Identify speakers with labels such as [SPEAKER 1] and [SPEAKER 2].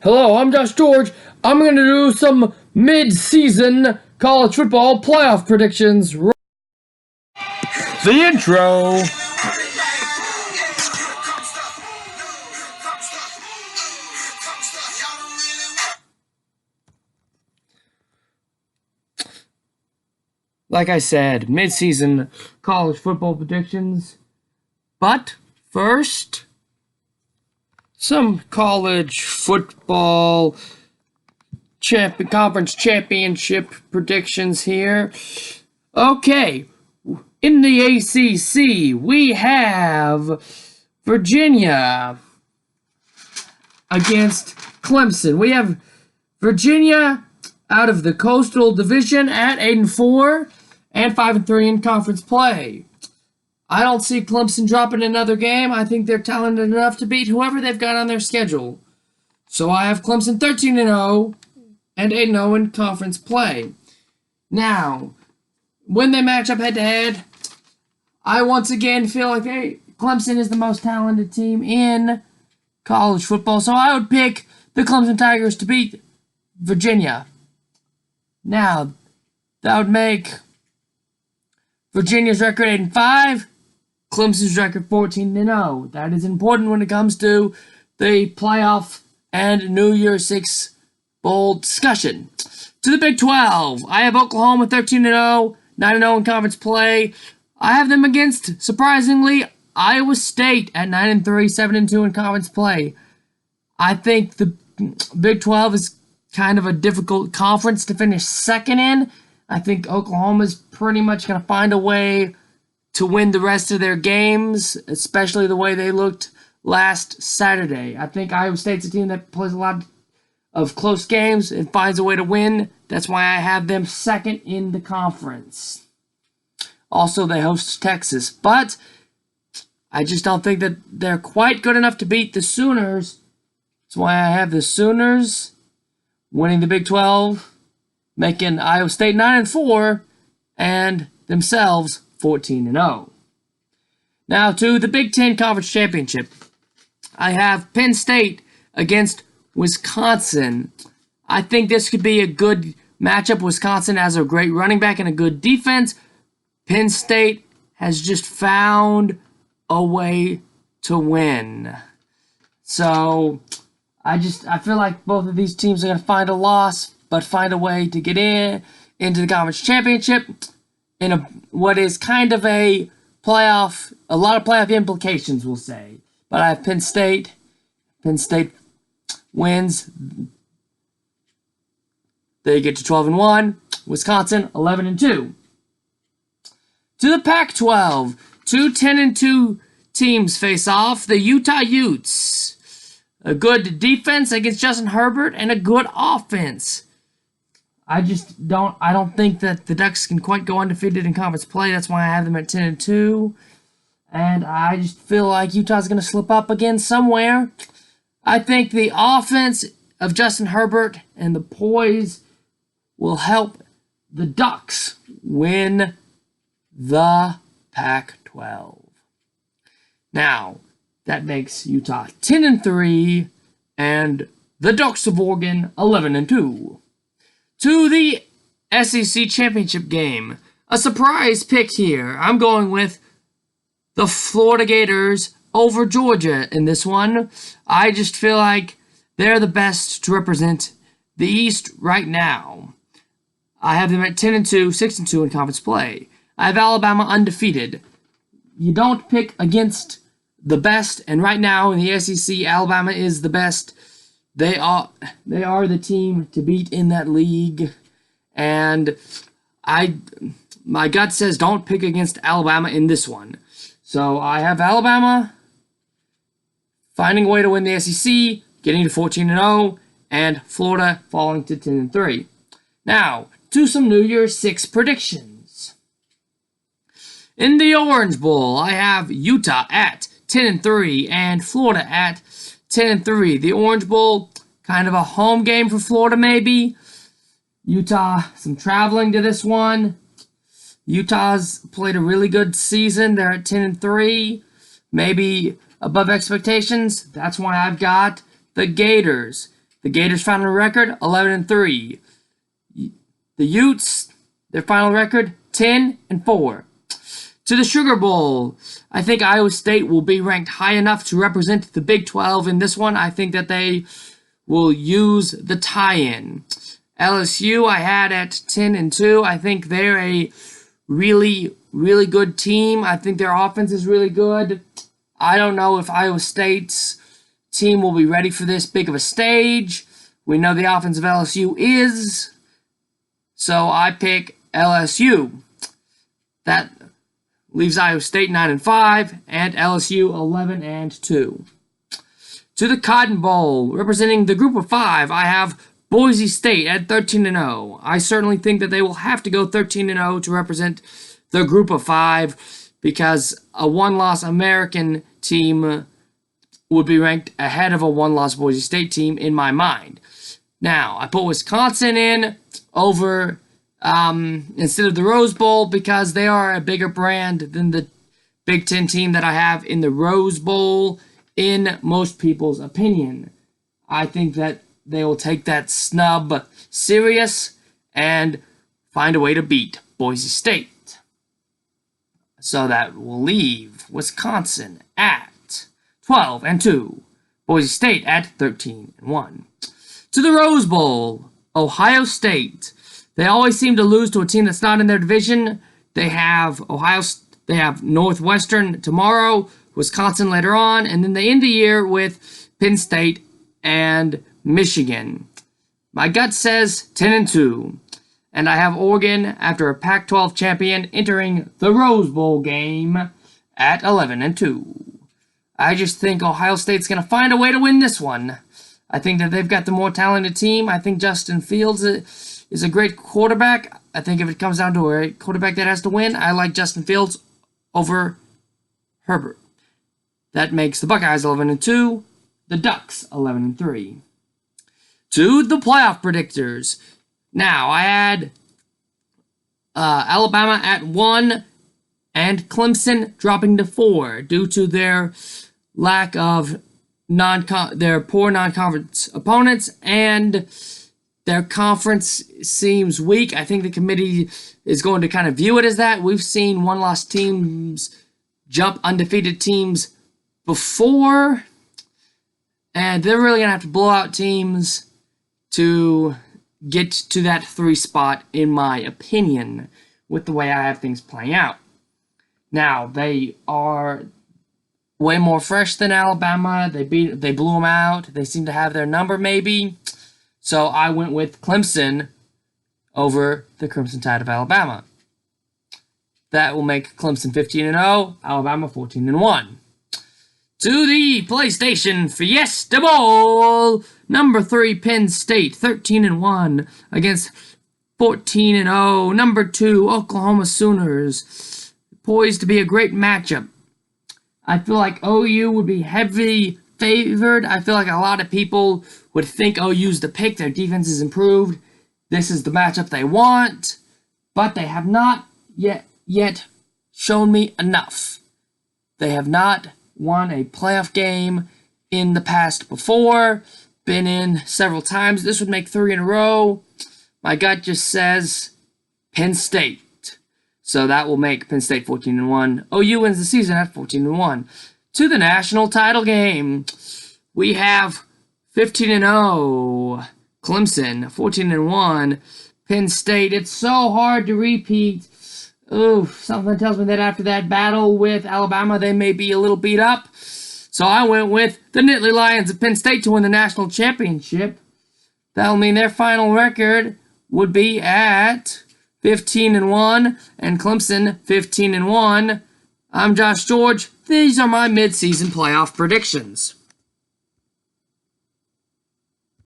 [SPEAKER 1] Hello, I'm Josh George. I'm going to do some mid-season college football playoff predictions. The intro. Like I said, mid-season college football predictions. But first, some college football conference championship predictions here. Okay, in the ACC, we have Virginia against Clemson. We have Virginia out of the Coastal Division at 8-4 and 5-3 in conference play. I don't see Clemson dropping another game. I think they're talented enough to beat whoever they've got on their schedule. So I have Clemson 13-0 and 8-0 in conference play. Now, when they match up head-to-head, I once again feel like Clemson is the most talented team in college football. So I would pick the Clemson Tigers to beat Virginia. Now, that would make Virginia's record 8-5. Clemson's record 14-0. That is important when it comes to the playoff and New Year's Six Bowl discussion. To the Big 12, I have Oklahoma 13-0, 9-0 in conference play. I have them against, surprisingly, Iowa State at 9-3, 7-2 in conference play. I think the Big 12 is kind of a difficult conference to finish second in. I think Oklahoma's pretty much going to find a way to win the rest of their games, especially the way they looked last Saturday. I think Iowa State's a team that plays a lot of close games and finds a way to win. That's why I have them second in the conference. Also, they host Texas, but I just don't think that they're quite good enough to beat the Sooners. That's why I have the Sooners winning the Big 12, making Iowa State 9-4, and themselves 14-0. Now to the Big Ten Conference Championship. I have Penn State against Wisconsin. I think this could be a good matchup. Wisconsin has a great running back and a good defense. Penn State has just found a way to win. So I feel like both of these teams are going to find a loss, but find a way to get into the conference championship in what is kind of a lot of playoff implications, we'll say. But I have Penn State. Penn State wins. They get to 12-1. Wisconsin 11-2. To the Pac-12, two 10-2 teams face off. The Utah Utes, a good defense against Justin Herbert and a good offense. I don't think that the Ducks can quite go undefeated in conference play. That's why I have them at 10-2. And I just feel like Utah's going to slip up again somewhere. I think the offense of Justin Herbert and the poise will help the Ducks win the Pac-12. Now, that makes Utah 10-3 and the Ducks of Oregon 11-2. To the SEC Championship game. A surprise pick here. I'm going with the Florida Gators over Georgia in this one. I just feel like they're the best to represent the East right now. I have them at 10-2, 6-2 in conference play. I have Alabama undefeated. You don't pick against the best, and right now in the SEC, Alabama is the best. They are the team to beat in that league, and my gut says don't pick against Alabama in this one. So I have Alabama finding a way to win the SEC, getting to 14-0, and Florida falling to 10-3. Now, to some New Year's Six predictions. In the Orange Bowl, I have Utah at 10-3 and Florida at 10-3. The Orange Bowl, kind of a home game for Florida maybe. Utah, some traveling to this one. Utah's played a really good season. They're at 10-3, maybe above expectations. That's why I've got the Gators. The Gators' final record, 11-3. The Utes, their final record, 10-4. To the Sugar Bowl, I think Iowa State will be ranked high enough to represent the Big 12 in this one. I think that they will use the tie-in. LSU, I had at 10-2. I think they're a really, really good team. I think their offense is really good. I don't know if Iowa State's team will be ready for this big of a stage. We know the offense of LSU is. So I pick LSU. That leaves Iowa State 9-5 and LSU 11-2. To the Cotton Bowl, representing the group of 5, I have Boise State at 13-0. I certainly think that they will have to go 13-0 to represent the group of 5 because a one-loss American team would be ranked ahead of a one-loss Boise State team in my mind. Now, I put Wisconsin in over instead of the Rose Bowl because they are a bigger brand than the Big Ten team that I have in the Rose Bowl in most people's opinion. I think that they will take that snub serious and find a way to beat Boise State. So that will leave Wisconsin at 12-2. Boise State at 13-1. To the Rose Bowl, Ohio State. They always seem to lose to a team that's not in their division. They have Northwestern tomorrow, Wisconsin later on, and then they end the year with Penn State and Michigan. My gut says 10-2. And I have Oregon, after a Pac-12 champion, entering the Rose Bowl game at 11-2. I just think Ohio State's going to find a way to win this one. I think that they've got the more talented team. I think Justin Fields is a great quarterback. I think if it comes down to a quarterback that has to win, I like Justin Fields over Herbert. That makes the Buckeyes 11-2, the Ducks 11-3. To the playoff predictors. Now, I had Alabama at 1 and Clemson dropping to 4 due to their lack of their poor non-conference opponents and their conference seems weak. I think the committee is going to kind of view it as that. We've seen one-loss teams jump undefeated teams before, and they're really going to have to blow out teams to get to that 3 spot, in my opinion, with the way I have things playing out. Now, they are way more fresh than Alabama. They blew them out. They seem to have their number, maybe. So I went with Clemson over the Crimson Tide of Alabama. That will make Clemson 15-0, Alabama 14-1. To the PlayStation Fiesta Bowl, number 3 Penn State 13-1 against 14-0, number 2 Oklahoma Sooners. Poised to be a great matchup. I feel like OU would be heavily favored. I feel like a lot of people would think OU's the pick. Their defense is improved. This is the matchup they want. But they have not yet shown me enough. They have not won a playoff game in the past before. Been in several times. This would make 3 in a row. My gut just says Penn State. So that will make Penn State 14-1. OU wins the season at 14-1. To the national title game, we have 15-0 Clemson, 14-1 Penn State. It's so hard to repeat. Ooh, something tells me that after that battle with Alabama, they may be a little beat up. So I went with the Nittany Lions of Penn State to win the national championship. That'll mean their final record would be at 15-1 and Clemson 15-1. I'm Josh George. These are my mid-season playoff predictions.